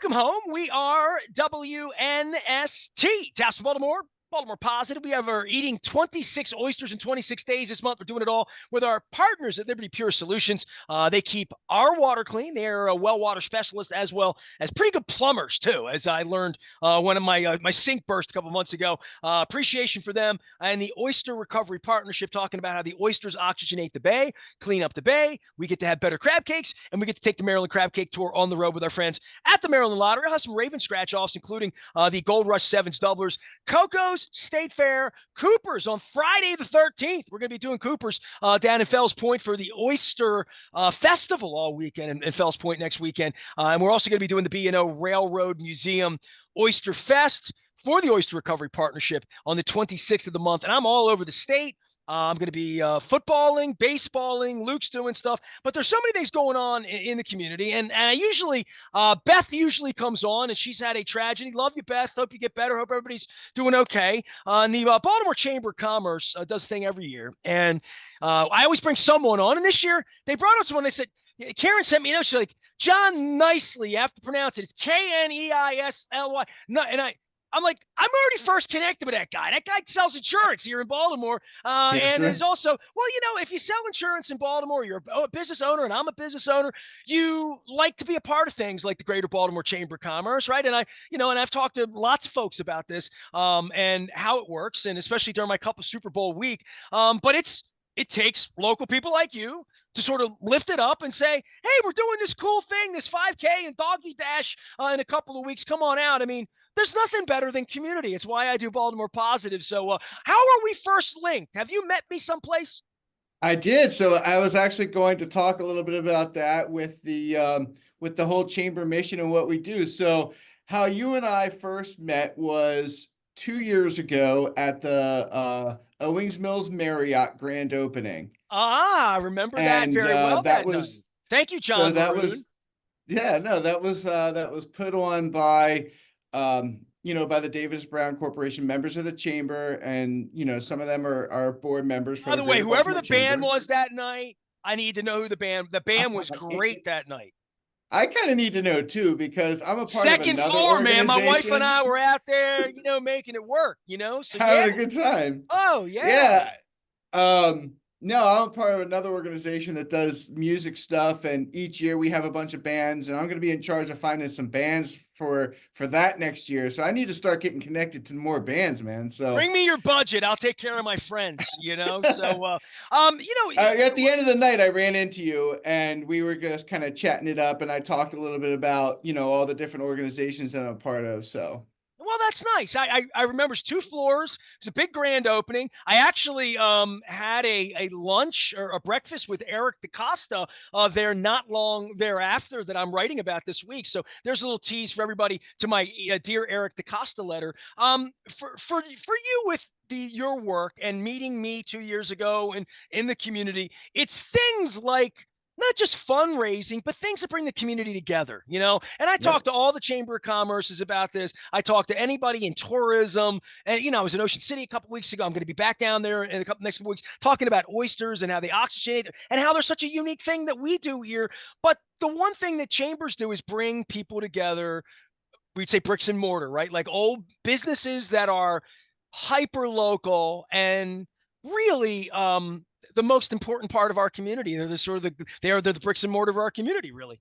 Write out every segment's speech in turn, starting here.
welcome home. We are WNST, Task Baltimore. Baltimore Positive. We have our eating 26 oysters in 26 days this month. We're doing it all with our partners at Liberty Pure Solutions. They keep our water clean. They're a well water specialist as well as pretty good plumbers too. As I learned when my sink burst a couple months ago. Appreciation for them and the Oyster Recovery Partnership, talking about how the oysters oxygenate the bay, clean up the bay. We get to have better crab cakes, and we get to take the Maryland Crab Cake Tour on the road with our friends at the Maryland Lottery. I'll have some Raven scratch offs, including the Gold Rush Sevens doublers, Coco's State Fair, Cooper's on Friday the 13th. We're going to be doing Cooper's down in Fells Point for the Oyster Festival all weekend in Fells Point next weekend. And we're also going to be doing the B&O Railroad Museum Oyster Fest for the Oyster Recovery Partnership on the 26th of the month. And I'm all over the state. I'm going to be footballing, baseballing, Luke's doing stuff, but there's so many things going on in the community. And I usually, Beth usually comes on, and she's had a tragedy. Love you, Beth. Hope you get better. Hope everybody's doing okay. And the Baltimore Chamber of Commerce does a thing every year. And I always bring someone on. And this year they brought on someone. They said, Karen sent me a note. She's like, John Kneisly. You have to pronounce it. It's Kneisly. No, and I'm like, I'm already first connected with that guy. That guy sells insurance here in Baltimore. And right. is also, well, if you sell insurance in Baltimore, you're a business owner and I'm a business owner, you like to be a part of things like the Greater Baltimore Chamber of Commerce, right? And and I've talked to lots of folks about this and how it works, and especially during my Cup of Super Bowl week. But it takes local people like you to sort of lift it up and say, hey, we're doing this cool thing, this 5K and Doggie Dash in a couple of weeks. Come on out. I mean, there's nothing better than community. It's why I do Baltimore Positive. So how are we first linked? Have you met me someplace? I did. So I was actually going to talk a little bit about that with the whole chamber mission and what we do. So how you and I first met was 2 years ago at the Owings Mills Marriott grand opening. I remember that And very well that that night. was Thank you, so John that Maroon. was yeah, no, that was put on by by the Davis Brown Corporation, members of the chamber, and some of them are board members for By the the way, Greater whoever Baltimore the band Chamber. was that night, I need to know who the band was great that night. I kind of need to know too, because I'm a part of Second another floor, man. My wife and organization I were out there, making it work, So yeah. having a good time. Oh, yeah. Yeah. No, I'm a part of another organization that does music stuff, and each year we have a bunch of bands, and I'm going to be in charge of finding some bands for that next year. So I need to start getting connected to more bands, man. So Bring me your budget. I'll take care of my friends, So, at the end of the night, I ran into you, and we were just kind of chatting it up, and I talked a little bit about, all the different organizations that I'm a part of. So well, that's nice. I remember it's 2 floors. It was a big grand opening. I actually had a lunch or a breakfast with Eric DaCosta there not long thereafter that I'm writing about this week. So there's a little tease for everybody to my dear Eric DaCosta letter. For you with your work and meeting me 2 years ago and in the community, it's things like not just fundraising, but things that bring the community together. And I talked to all the Chamber of Commerces about this. I talked to anybody in tourism. And, I was in Ocean City a couple weeks ago. I'm going to be back down there in the next couple weeks talking about oysters and how they oxygenate and how they're such a unique thing that we do here. But the one thing that chambers do is bring people together. We'd say bricks and mortar, right? Like old businesses that are hyper local and really the most important part of our community. They're the bricks and mortar of our community, really.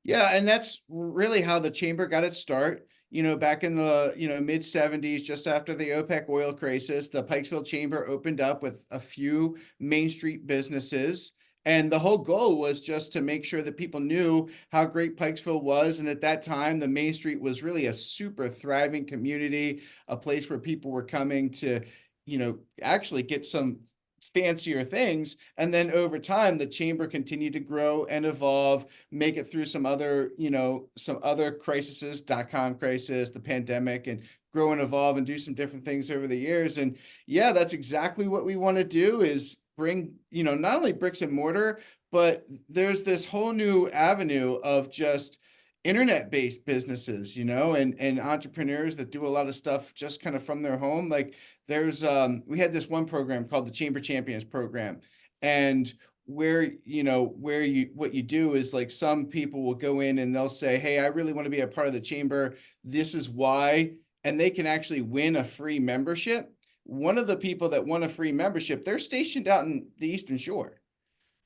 yeah, and that's really how the chamber got its start. Back in the mid 70s, just after the OPEC oil crisis, the Pikesville Chamber opened up with a few Main Street businesses. And the whole goal was just to make sure that people knew how great Pikesville was. And at that time, the Main Street was really a super thriving community, a place where people were coming to, actually get some fancier things. And then over time, the chamber continued to grow and evolve, make it through some other crises, .com crisis, the pandemic, and grow and evolve and do some different things over the years. And yeah, that's exactly what we want to do, is bring, not only bricks and mortar, but there's this whole new avenue of just internet-based businesses, and entrepreneurs that do a lot of stuff just kind of from their home. Like we had this one program called the Chamber Champions program, and what you do is like some people will go in and they'll say, hey, I really want to be a part of the chamber. This is why. And they can actually win a free membership. One of the people that won a free membership, they're stationed out in the Eastern Shore.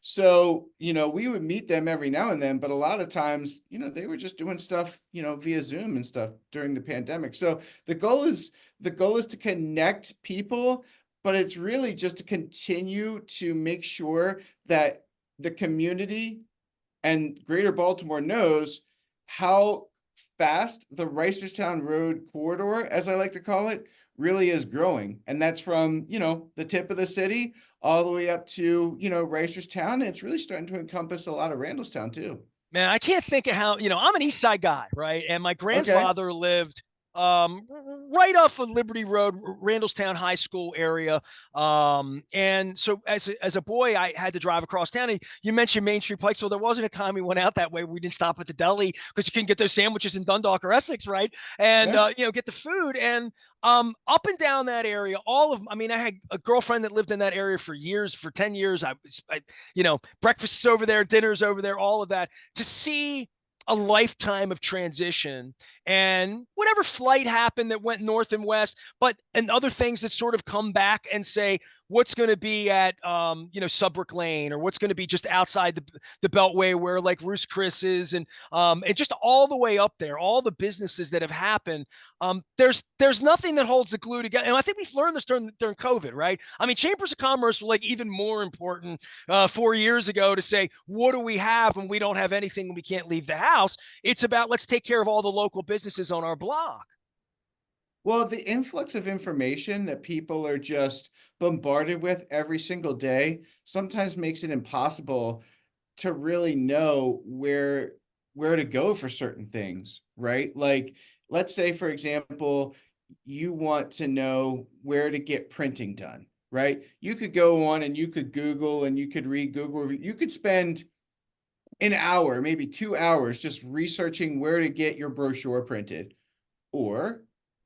So, we would meet them every now and then, but a lot of times, they were just doing stuff, via Zoom and stuff during the pandemic. So the goal is to connect people, but it's really just to continue to make sure that the community and Greater Baltimore knows how fast the Reisterstown Road corridor, as I like to call it, really is growing. And that's from, the tip of the city all the way up to, Reisterstown. And it's really starting to encompass a lot of Randallstown too. Man, I can't think of how, I'm an East Side guy, right? And my Okay. grandfather lived um, right off of Liberty Road, Randallstown High School area. And so as a boy, I had to drive across town. And you mentioned Main Street Pikesville. There wasn't a time we went out that way. We didn't stop at the deli because you couldn't get those sandwiches in Dundalk or Essex, right? And Yeah. get the food. And up and down that area, I mean, I had a girlfriend that lived in that area for years, for 10 years. Breakfasts over there, dinners over there, all of that. To see a lifetime of transition and whatever flight happened that went north and west, and other things that sort of come back and say what's going to be at Sudbrook Lane, or what's going to be just outside the Beltway where like Roost Chris is, and just all the way up there, all the businesses that have happened. There's nothing that holds the glue together, and I think we've learned this during COVID, right? I mean, chambers of commerce were like even more important 4 years ago to say, what do we have when we don't have anything and we can't leave the house? It's about, let's take care of all the local businesses on our block. Well, the influx of information that people are just bombarded with every single day sometimes makes it impossible to really know where to go for certain things, right? Like, let's say, for example, you want to know where to get printing done, right? You could go on and you could Google and you could read Google. You could spend an hour, maybe 2 hours, just researching where to get your brochure printed. Or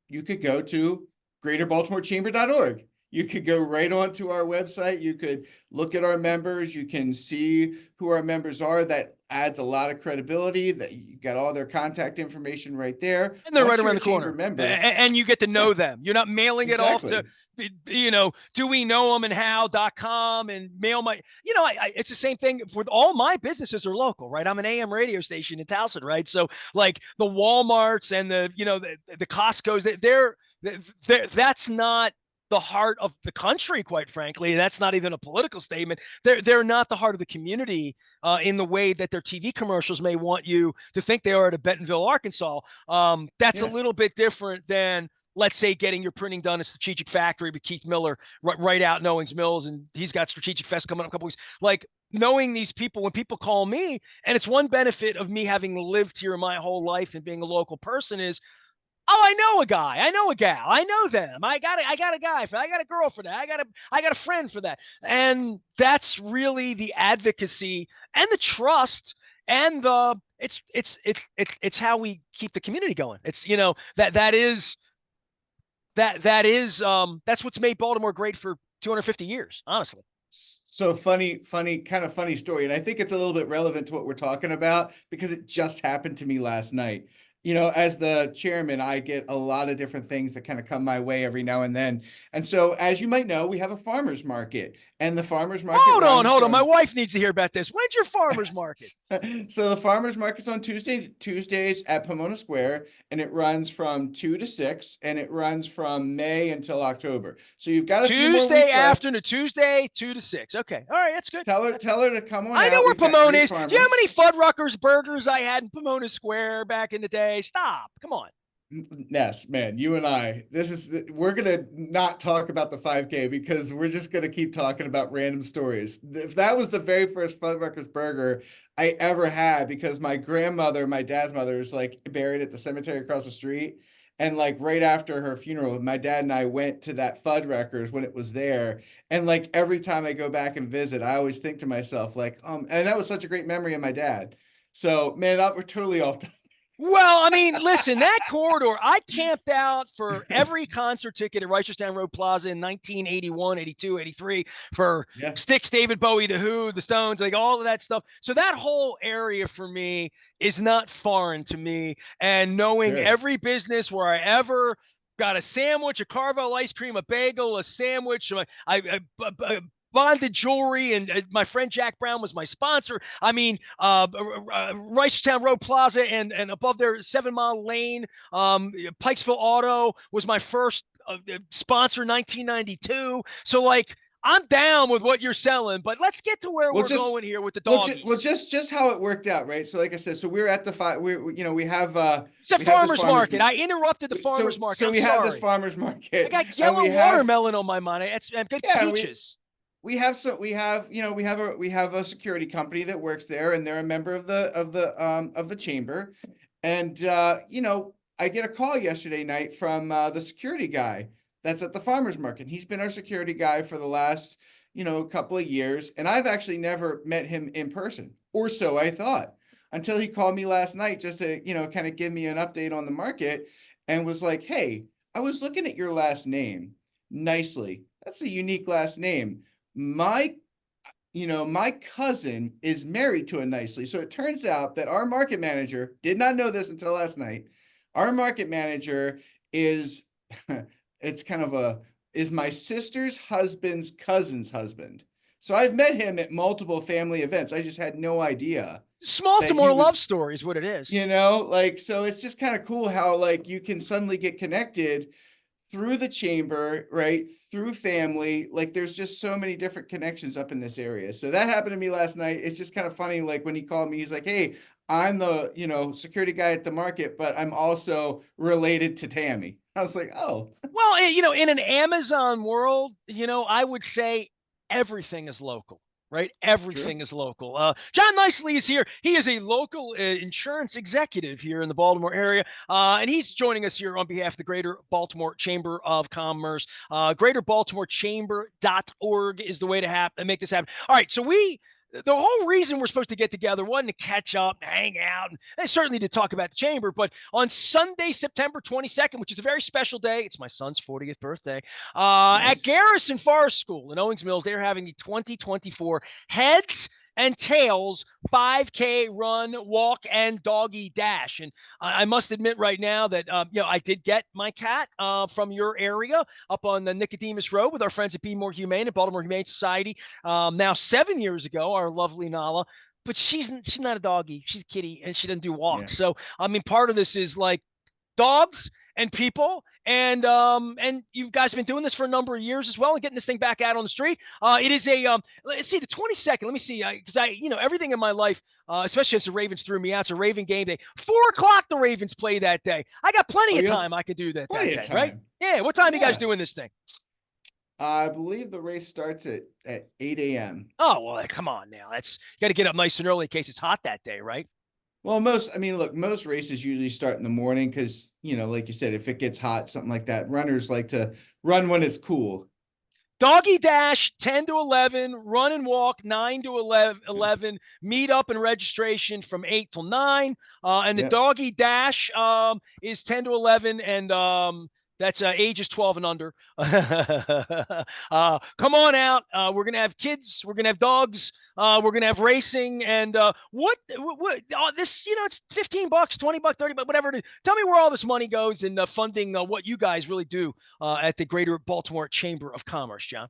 you could go to greaterbaltimorechamber.org. You could go right onto our website. You could look at our members. You can see who our members are. That adds a lot of credibility. That you got all their contact information right there. And they're right Once you're around a the chamber corner, member, and you get to yeah, know them. You're not mailing it off to, exactly. do we know them and how.com and mail my, it's the same thing with all my businesses are local, right? I'm an AM radio station in Towson, right? So like the Walmarts and the Costco's, that's not the heart of the country, quite frankly. That's not even a political statement. They're not the heart of the community in the way that their TV commercials may want you to think they are at a Bentonville, Arkansas. That's a Yeah. little bit different than, let's say, getting your printing done at Strategic Factory with Keith Miller right out in Owings Mills, and he's got Strategic Fest coming up in a couple weeks. Like, knowing these people, when people call me, and it's one benefit of me having lived here my whole life and being a local person is, oh, I know a guy. I know a gal. I know them. I got a guy for that. I got a girl for that. I got a friend for that. And that's really the advocacy and the trust and the it's how we keep the community going. It's that's what's made Baltimore great for 250 years, honestly. So funny story. And I think it's a little bit relevant to what we're talking about because it just happened to me last night. As the chairman, I get a lot of different things that kind of come my way every now and then. And so, as you might know, we have a farmer's market, and the farmer's market runs Hold on. My from wife needs to hear about this. When's your farmer's market? so the farmers market's on Tuesdays at Pomona Square, and it runs from 2 to 6, and it runs from May until October. So you've got a few more Tuesday weeks left. afternoon, Tuesday, 2 to 6. Okay. All right. That's good. Tell her to come on I know out. where We've got Pomona great is. Do you know how farmers. many Fuddruckers burgers I had in Pomona Square back in the day? Stop. Come on. Ness, man, you and I, we're gonna not talk about the 5K because we're just gonna keep talking about random stories. If that was the very first Fuddruckers burger I ever had, because my grandmother, my dad's mother, is like buried at the cemetery across the street. And like right after her funeral, my dad and I went to that Fuddruckers when it was there. And like every time I go back and visit, I always think to myself, like, and that was such a great memory of my dad. So man, we're totally off Well, I mean, listen, that corridor, I camped out for every concert ticket at Reisterstown Road Plaza in 1981, 82, 83 for Yeah, Styx, David Bowie, The Who, The Stones, like all of that stuff. So that whole area for me is not foreign to me. And knowing sure. every business where I ever got a sandwich, a Carvel ice cream, a bagel, a sandwich, bonded jewelry, and my friend Jack Brown was my sponsor. I mean, Reisterstown Road Plaza and above there, 7 Mile Lane, Pikesville Auto was my first sponsor, 1992. So like, I'm down with what you're selling, but let's get to where Well, we're just going here with the well, doggies. just how it worked out, right? So, like I said, so we're at the It's a we have this farmer's farmers. market. I interrupted the farmer's market. So I'm we have this sorry. farmers I market, got and yellow watermelon on my mind. It's good yeah, peaches. we have some we have a security company that works there, and they're a member of the chamber. And I get a call yesterday night from the security guy that's at the farmers market. He's been our security guy for the last couple of years, and I've actually never met him in person, or so I thought, until he called me last night just to kind of give me an update on the market, and was like, "Hey, I was looking at your last name, Kneisly. That's a unique last name. My my cousin is married to a Kneisly." So it turns out that our market manager did not know this until last night. Our market manager is it's kind of a is my sister's husband's cousin's husband. So I've met him at multiple family events. I just had no idea that he Smaltimore love was, story is what it is. like, so it's just kind of cool how like you can suddenly get connected through the chamber, right? Through family. Like there's just so many different connections up in this area. So that happened to me last night. It's just kind of funny. Like when he called me, he's like, "Hey, I'm the, security guy at the market, but I'm also related to Tammy." I was like, "Oh, Well, in an Amazon world, I would say everything is local, right? true. Everything is local. John Kneisly is here. He is a local insurance executive here in the Baltimore area, and he's joining us here on behalf of the Greater Baltimore Chamber of Commerce. GreaterBaltimoreChamber.org is the way to make this happen. All right, so the whole reason we're supposed to get together wasn't to catch up and hang out, and certainly to talk about the chamber. But on Sunday, September 22nd, which is a very special day, it's my son's 40th birthday, at Nice." Garrison Forest School in Owings Mills, they're having the 2024 Heads and Tails 5K run, walk, and doggy dash. And I must admit right now that I did get my cat from your area up on the Nicodemus Road with our friends at Be More Humane and Baltimore Humane Society. Now 7 years ago, our lovely Nala. But she's not a doggy. She's a kitty, and she doesn't do Yeah. walks. So I mean, part of this is like dogs and people, and you guys have been doing this for a number of years as well, and getting this thing back out on the street. It is a let's see, the 22nd. Let me see, because everything in my life, especially as the Ravens threw me out, it's a Raven game day. 4 o'clock the Ravens play that day. I got Oh, plenty of you have time I could do that plenty of day, right? time. Yeah. What time are you guys Yeah. doing this thing? I believe the race starts at 8 a.m. Oh well, come on now. You got to get up nice and early in case it's hot that day, right? Well, look, most races usually start in the morning because, like you said, if it gets hot, something like that, runners like to run when it's cool. Doggy Dash 10 to 11, run and walk 9 to 11, meet up and registration from 8 till 9. And the Yep. Doggy Dash is 10 to 11, and that's ages 12 and under. Come on out. We're going to have kids. We're going to have dogs. We're going to have racing. And this, it's $15, $20, $30, whatever it is. Tell me where all this money goes in funding what you guys really do at the Greater Baltimore Chamber of Commerce, John.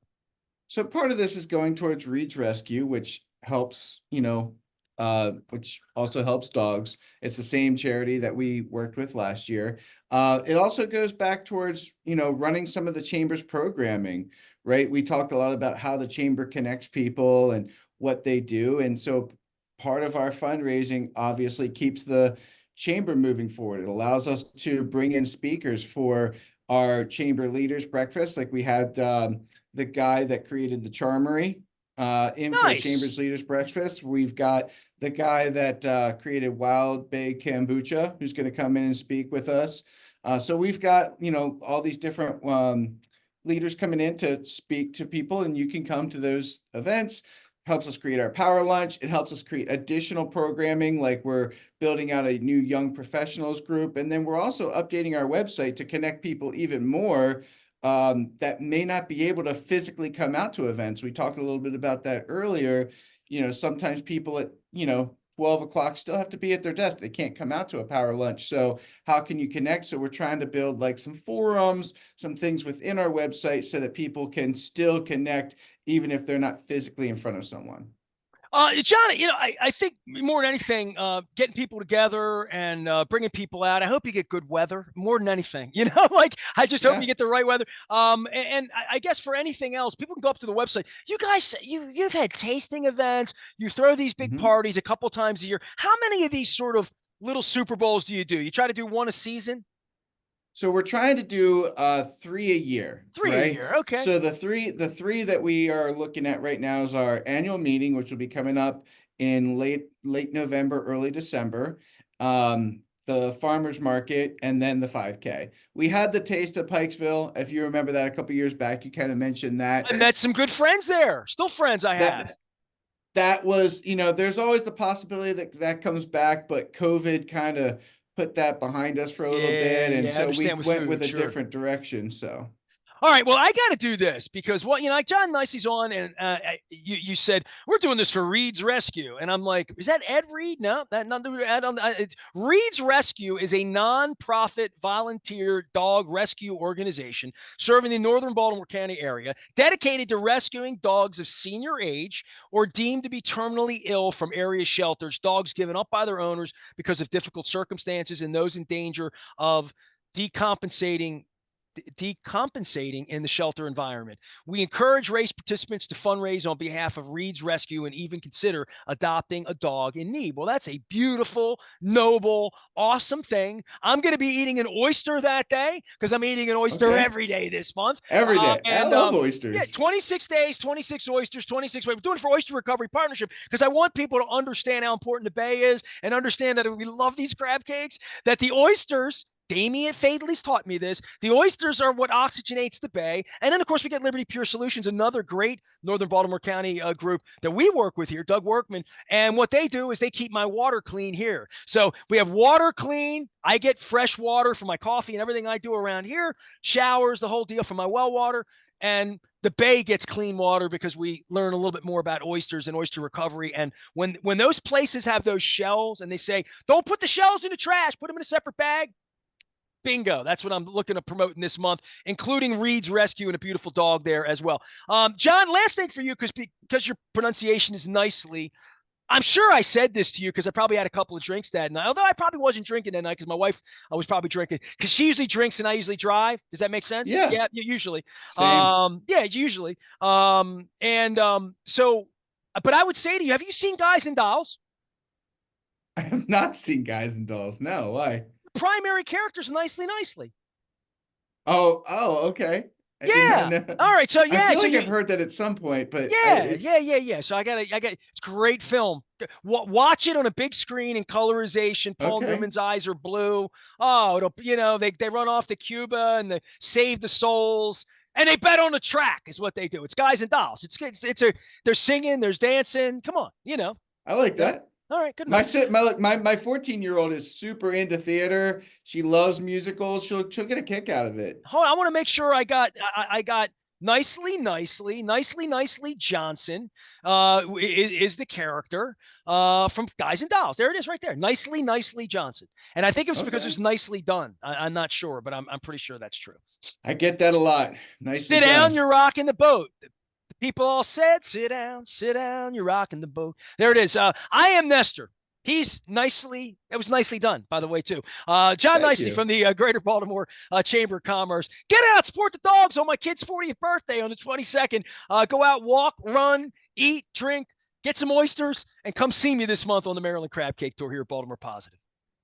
So part of this is going towards Reed's Rescue, which helps, which also helps dogs. It's the same charity that we worked with last year. It also goes back towards, running some of the chamber's programming, right? We talked a lot about how the chamber connects people and what they do. And so part of our fundraising obviously keeps the chamber moving forward. It allows us to bring in speakers for our chamber leaders breakfast. Like we had the guy that created the Charmery in for a Nice. Chambers Leaders Breakfast. We've got the guy that created Wild Bay Kombucha, who's going to come in and speak with us. So we've got, all these different leaders coming in to speak to people, and you can come to those events. helps us create our power lunch. It helps us create additional programming, like we're building out a new young professionals group. And then we're also updating our website to connect people even more that may not be able to physically come out to events. We talked a little bit about that earlier. Sometimes people at, 12 o'clock still have to be at their desk. They can't come out to a power lunch. So how can you connect? So we're trying to build like some forums, some things within our website so that people can still connect even if they're not physically in front of someone. John, I think more than anything, getting people together and bringing people out. I hope you get good weather more than anything. Like I just hope Yeah. you get the right weather. And I guess for anything else, people can go up to the website. You guys, you've had tasting events. You throw these big Mhm. parties a couple times a year. How many of these sort of little Super Bowls do you do? You try to do one a season? So we're trying to do 3 a year, 3 a right? year. Okay. So the three that we are looking at right now is our annual meeting, which will be coming up in late November, early December. The farmers market, and then the 5K. We had the Taste of Pikesville. If you remember that a couple years back, you kind of mentioned that. I met some good friends there. Still friends I have. That was, there's always the possibility that that comes back, but COVID kind of put that behind us for a little Yeah, bit. And yeah. I so we understand with went with food, a sure. different direction. So, All right, well, I got to do this because like John Nicely's on, and you said we're doing this for Reed's Rescue, and I'm like, is that Ed Reed? No, that nothing to add on. Reed's Rescue is a nonprofit volunteer dog rescue organization serving the northern Baltimore County area, dedicated to rescuing dogs of senior age or deemed to be terminally ill from area shelters, dogs given up by their owners because of difficult circumstances, and those in danger of decompensating decompensating in the shelter environment. We encourage race participants to fundraise on behalf of Reed's Rescue and even consider adopting a dog in need. Well, that's a beautiful, noble, awesome thing. I'm going to be eating an oyster that day because I'm eating an oyster okay. every day this month. Every day. I And love Yeah, oysters. 26 days, 26 oysters, 26 ways. We're doing it for Oyster Recovery Partnership because I want people to understand how important the Bay is and understand that we love these crab cakes, that the oysters, Damien Fadley's taught me this. The oysters are what oxygenates the bay. And then, of course, we get Liberty Pure Solutions, another great Northern Baltimore County group that we work with here, Doug Workman. And what they do is they keep my water clean here. So we have water clean. I get fresh water for my coffee and everything I do around here, showers, the whole deal for my well water. And the bay gets clean water because we learn a little bit more about oysters and oyster recovery. And when those places have those shells and they say, don't put the shells in the trash, put them in a separate bag, bingo. That's what I'm looking to promote in this month, including Reed's Rescue and a beautiful dog there as well. John, last thing for you, because your pronunciation is Nicely. I'm sure I said this to you because I probably had a couple of drinks that night, although I probably wasn't drinking that night because my wife, I was probably drinking because she usually drinks and I usually drive. Does that make sense? Yeah, Yeah, usually. same. Yeah, usually. But I would say to you, have you seen Guys and Dolls? I have not seen Guys and Dolls. No, why? The primary characters Nicely. Oh, okay. I did not Yeah. know. All right. So I yeah. feel So like you I've heard that at some point, but Yeah. it's So it's great film. Watch it on a big screen in colorization. Paul okay. Newman's eyes are blue. Oh, they run off to Cuba and they save the souls and they bet on the track is what they do. It's Guys and Dolls. They're singing, there's dancing. Come on, I like yeah. that. All right, good My enough. sit my 14-year-old is super into theater. She loves musicals. She'll get a kick out of it. Hold on, I want to make sure I got nicely Johnson is the character from Guys and Dolls. There it is right there. Nicely Johnson. And I think it was because Okay. it's nicely done. I'm not sure, but I'm pretty sure that's true. I get that a lot. Nicely Sit down, done. you're rocking the boat. The people all said, sit down, you're rocking the boat. There it is. I am Nestor. It was nicely done, by the way, too. John Thank Kneisly you. from the Greater Baltimore Chamber of Commerce. Get out, support the dogs on my kid's 40th birthday on the 22nd. Go out, walk, run, eat, drink, get some oysters, and come see me this month on the Maryland Crab Cake Tour here at Baltimore Positive.